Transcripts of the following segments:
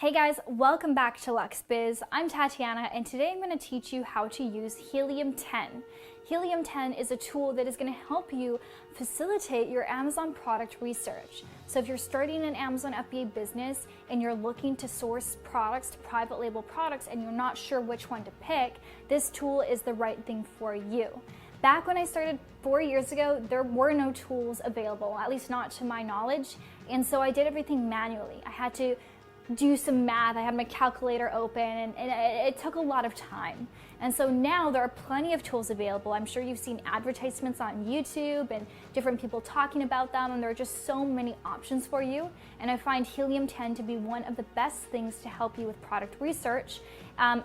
Hey guys, welcome back to LuxBiz. I'm Tatiana and today I'm going to teach you how to use Helium 10. Helium 10 is a tool that is going to help you facilitate your Amazon product research. So if you're starting an Amazon FBA business and you're looking to source products, to private label products, and you're not sure which one to pick, this tool is the right thing for you. Back when I started 4 years ago, there were no tools available, at least not to my knowledge, and so I did everything manually. I had to do some math, I had my calculator open, and it took a lot of time. And so now there are plenty of tools available. I'm sure you've seen advertisements on YouTube and different people talking about them, and there are just so many options for you. And I find Helium 10 to be one of the best things to help you with product research.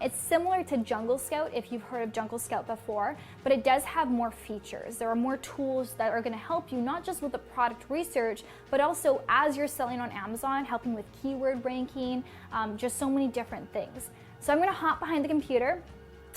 It's similar to Jungle Scout, if you've heard of Jungle Scout before, but it does have more features. There are more tools that are going to help you not just with the product research, but also as you're selling on Amazon, helping with keyword ranking, just so many different things. So I'm going to hop behind the computer.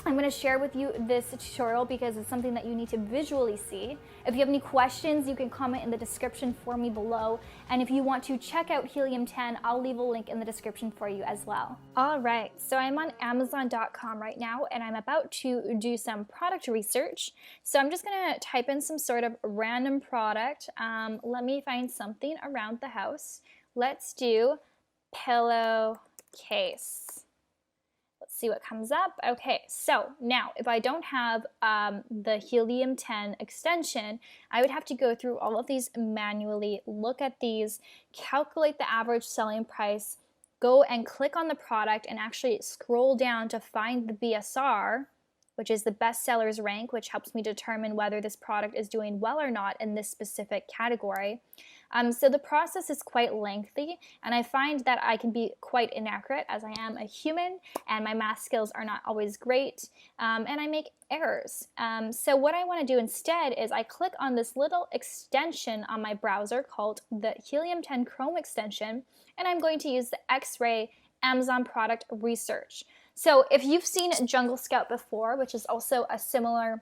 I'm going to share with you this tutorial because it's something that you need to visually see. If you have any questions, you can comment in the description for me below. And if you want to check out Helium 10, I'll leave a link in the description for you as well. All right, so I'm on Amazon.com right now and I'm about to do some product research. So I'm just going to type in some sort of random product. Let me find something around the house. Let's do pillowcase. See what comes up. Okay, so now if I don't have the Helium 10 extension, I would have to go through all of these manually, look at these, calculate the average selling price, go and click on the product and actually scroll down to find the BSR, which is the best sellers rank, which helps me determine whether this product is doing well or not in this specific category. So the process is quite lengthy, and I find that I can be quite inaccurate as I am a human and my math skills are not always great, and I make errors. So what I want to do instead is I click on this little extension on my browser called the Helium 10 Chrome extension, and I'm going to use the X-Ray Amazon Product Research. So if you've seen Jungle Scout before, which is also a similar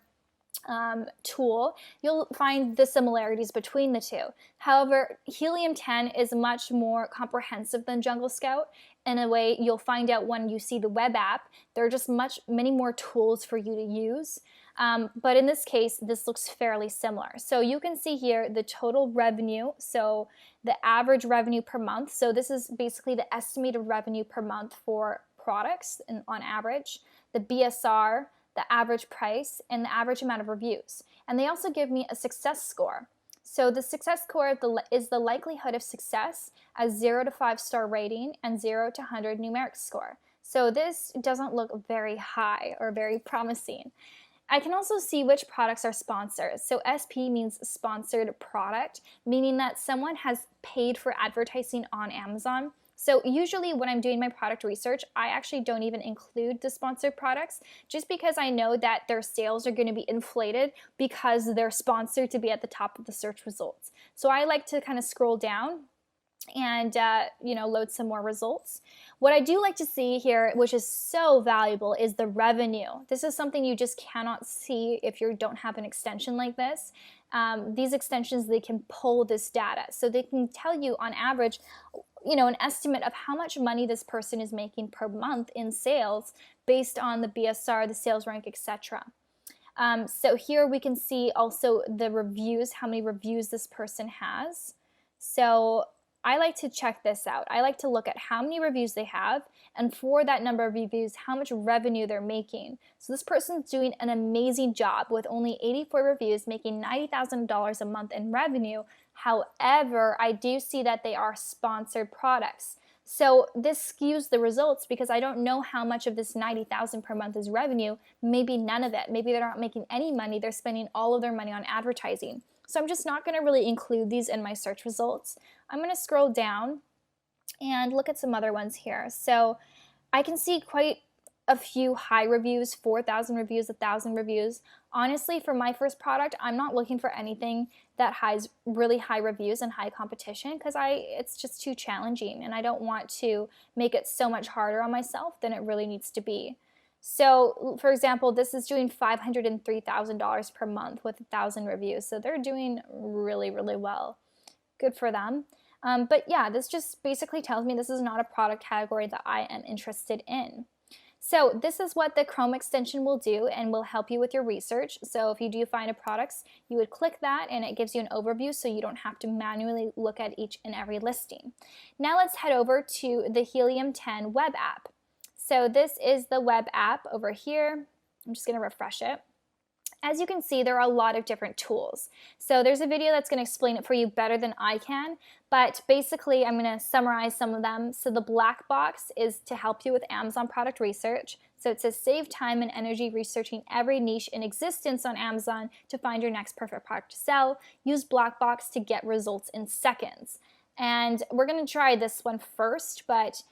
tool, you'll find the similarities between the two. However, Helium 10 is much more comprehensive than Jungle Scout. In a way, you'll find out when you see the web app, there are just many more tools for you to use. But in this case, this looks fairly similar. So you can see here the total revenue, so the average revenue per month. So this is basically the estimated revenue per month for products on average, the BSR, the average price, and the average amount of reviews. And they also give me a success score. So the success score is the likelihood of success as 0 to 5-star rating and 0 to 100 numeric score. So this doesn't look very high or very promising. I can also see which products are sponsored. So SP means sponsored product, meaning that someone has paid for advertising on Amazon. So usually when I'm doing my product research, I actually don't even include the sponsored products just because I know that their sales are going to be inflated because they're sponsored to be at the top of the search results. So I like to kind of scroll down and load some more results. What I do like to see here, which is so valuable, is the revenue. This is something you just cannot see if you don't have an extension like this. These extensions, they can pull this data. So they can tell you on average, an estimate of how much money this person is making per month in sales based on the BSR, the sales rank, etc. So here we can see also the reviews, how many reviews this person has. So I like to check this out. I like to look at how many reviews they have, and for that number of reviews, how much revenue they're making. So this person's doing an amazing job with only 84 reviews, making $90,000 a month in revenue. However, I do see that they are sponsored products. So this skews the results because I don't know how much of this $90,000 per month is revenue. Maybe none of it. Maybe they're not making any money. They're spending all of their money on advertising. So I'm just not going to really include these in my search results. I'm going to scroll down and look at some other ones here. So I can see quite a few high reviews, 4,000 reviews, 1,000 reviews. Honestly, for my first product, I'm not looking for anything that has really high reviews and high competition because it's just too challenging and I don't want to make it so much harder on myself than it really needs to be. So, for example, this is doing $503,000 per month with 1,000 reviews. So they're doing really, really well. Good for them. But yeah, this just basically tells me this is not a product category that I am interested in. So this is what the Chrome extension will do and will help you with your research. So if you do find a product, you would click that and it gives you an overview so you don't have to manually look at each and every listing. Now let's head over to the Helium 10 web app. So this is the web app over here. I'm just going to refresh it. As you can see, there are a lot of different tools. So there's a video that's going to explain it for you better than I can, but basically I'm going to summarize some of them. So the black box is to help you with Amazon product research. So it says save time and energy researching every niche in existence on Amazon to find your next perfect product to sell. Use black box to get results in seconds. And we're going to try this one first, but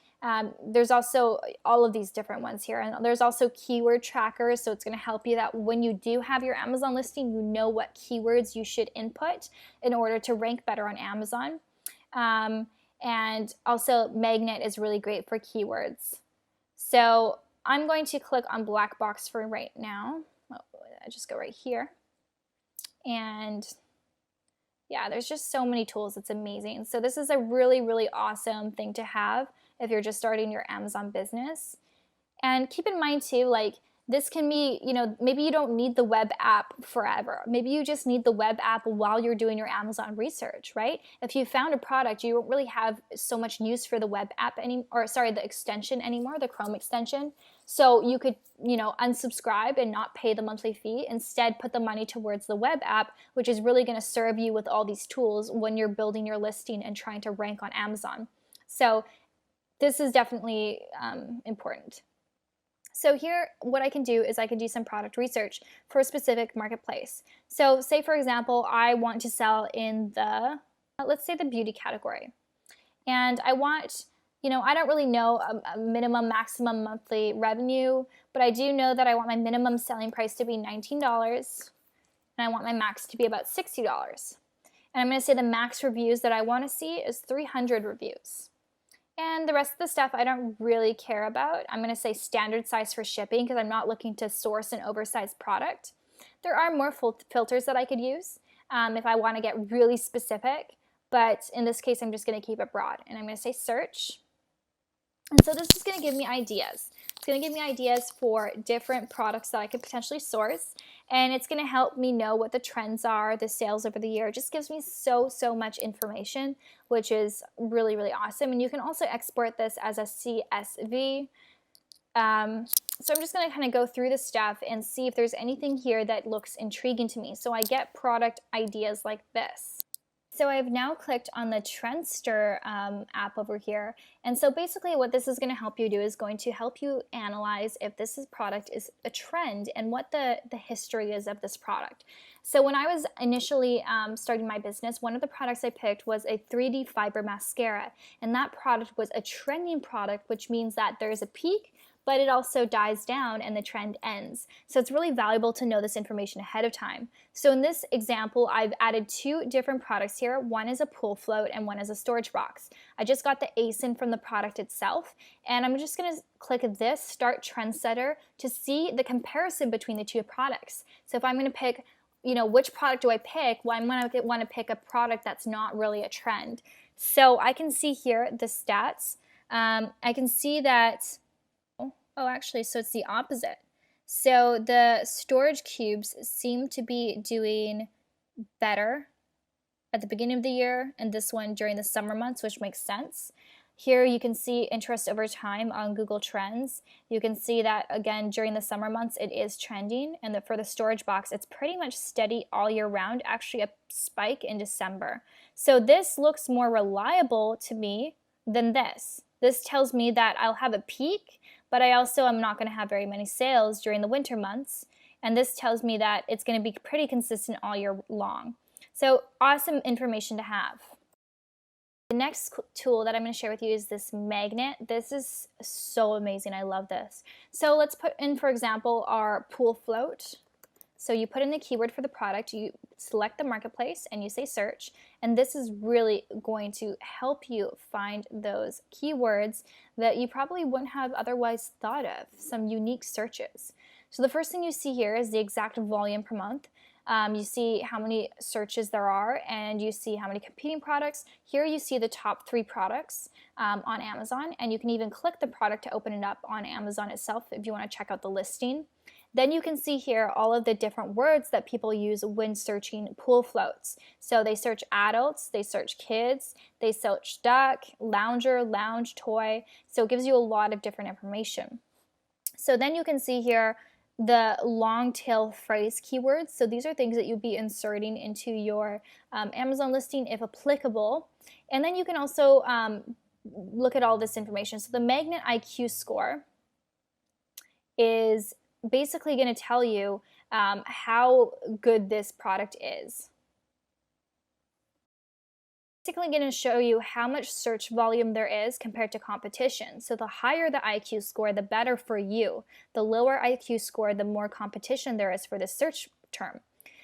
there's also all of these different ones here, and there's also keyword trackers, so it's going to help you that when you do have your Amazon listing, you know what keywords you should input in order to rank better on Amazon. And also Magnet is really great for keywords. So I'm going to click on black box for right now. I just go right here, and yeah, there's just so many tools. It's amazing. So this is a really, really awesome thing to have if you're just starting your Amazon business. And keep in mind too, like this can be, maybe you don't need the web app forever. Maybe you just need the web app while you're doing your Amazon research, right? If you found a product, you don't really have so much use for the web app the extension anymore, the Chrome extension. So you could, unsubscribe and not pay the monthly fee. Instead, put the money towards the web app, which is really going to serve you with all these tools when you're building your listing and trying to rank on Amazon. So this is definitely important. So here, what I can do is I can do some product research for a specific marketplace. So say, for example, I want to sell in the, let's say the beauty category. And I want, I don't really know a minimum, maximum monthly revenue, but I do know that I want my minimum selling price to be $19, and I want my max to be about $60. And I'm going to say the max reviews that I want to see is 300 reviews. And the rest of the stuff I don't really care about. I'm going to say standard size for shipping because I'm not looking to source an oversized product. There are more filters that I could use if I want to get really specific, but in this case I'm just going to keep it broad. And I'm going to say search. And so this is going to give me ideas. It's going to give me ideas for different products that I could potentially source, and it's going to help me know what the trends are, the sales over the year. It just gives me so much information, which is really, really awesome. And you can also export this as a CSV. So I'm just going to kind of go through this stuff and see if there's anything here that looks intriguing to me. So I get product ideas like this. So I've now clicked on the Trendster app over here. And so basically what this is going to help you do is going to help you analyze if this product is a trend and what the history is of this product. So when I was initially starting my business, one of the products I picked was a 3D fiber mascara. And that product was a trending product, which means that there's a peak, but it also dies down and the trend ends. So it's really valuable to know this information ahead of time. So in this example, I've added two different products here. One is a pool float and one is a storage box. I just got the ASIN from the product itself, and I'm just gonna click this Start Trend Setter to see the comparison between the two products. So if I'm gonna pick, which product do I pick? Well, I'm gonna wanna pick a product that's not really a trend. So I can see here the stats. I can see that, actually, so it's the opposite. So the storage cubes seem to be doing better at the beginning of the year, and this one during the summer months, which makes sense. Here you can see interest over time on Google Trends. You can see that, again, during the summer months, it is trending, and for the storage box, it's pretty much steady all year round, actually a spike in December. So this looks more reliable to me than this. This tells me that I'll have a peak, but I also am not going to have very many sales during the winter months. And this tells me that it's going to be pretty consistent all year long. So awesome information to have. The next tool that I'm going to share with you is this magnet. This is so amazing. I love this. So let's put in, for example, our pool float. So you put in the keyword for the product, you select the marketplace, and you say search. And this is really going to help you find those keywords that you probably wouldn't have otherwise thought of, some unique searches. So the first thing you see here is the exact volume per month. You see how many searches there are, and you see how many competing products. Here you see the top 3 products on Amazon, and you can even click the product to open it up on Amazon itself if you want to check out the listing. Then you can see here all of the different words that people use when searching pool floats. So they search adults, they search kids, they search duck, lounger, lounge, toy. So it gives you a lot of different information. So then you can see here the long tail phrase keywords. So these are things that you'd be inserting into your Amazon listing if applicable. And then you can also look at all this information. So the Magnet IQ score is basically going to tell you how good this product is. Basically going to show you how much search volume there is compared to competition. So the higher the IQ score, the better for you. The lower IQ score, the more competition there is for the search term.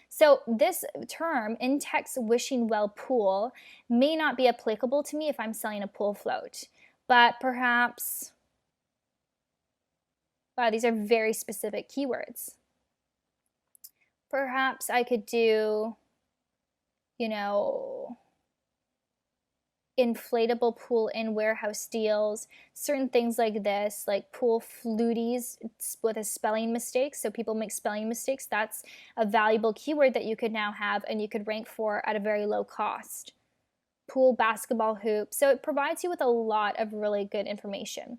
So this term, in-text wishing well pool, may not be applicable to me if I'm selling a pool float, but perhaps, wow, these are very specific keywords. Perhaps I could do, you know, inflatable pool in warehouse deals, certain things like this, like pool fluties with a spelling mistake. So people make spelling mistakes. That's a valuable keyword that you could now have and you could rank for at a very low cost. Pool basketball hoop. So it provides you with a lot of really good information.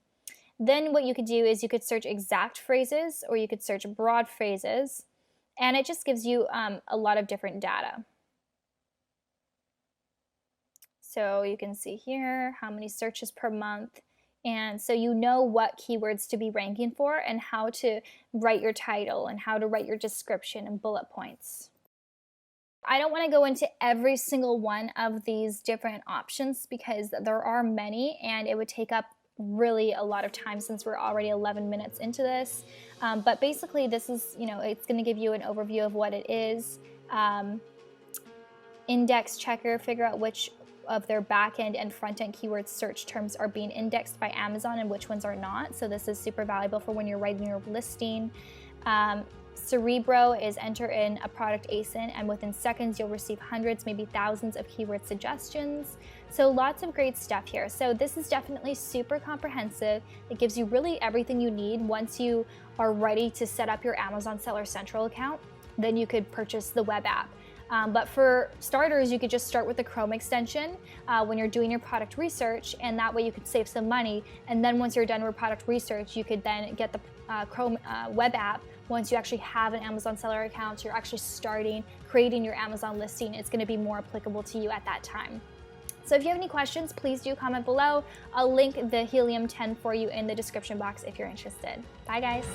Then what you could do is you could search exact phrases or you could search broad phrases, and it just gives you a lot of different data. So you can see here how many searches per month, and so you know what keywords to be ranking for and how to write your title and how to write your description and bullet points. I don't want to go into every single one of these different options because there are many and it would take up really a lot of time since we're already 11 minutes into this. But basically this is, it's going to give you an overview of what it is. Index checker, figure out which of their back-end and front-end keyword search terms are being indexed by Amazon and which ones are not. So this is super valuable for when you're writing your listing. Cerebro is enter in a product ASIN and within seconds you'll receive hundreds, maybe thousands of keyword suggestions. So lots of great stuff here. So this is definitely super comprehensive. It gives you really everything you need. Once you are ready to set up your Amazon Seller Central account, then you could purchase the web app. But for starters, you could just start with the Chrome extension when you're doing your product research, and that way you could save some money. And then once you're done with product research, you could then get the Chrome web app. Once you actually have an Amazon seller account, you're actually creating your Amazon listing. It's going to be more applicable to you at that time. So if you have any questions, please do comment below. I'll link the Helium 10 for you in the description box if you're interested. Bye guys.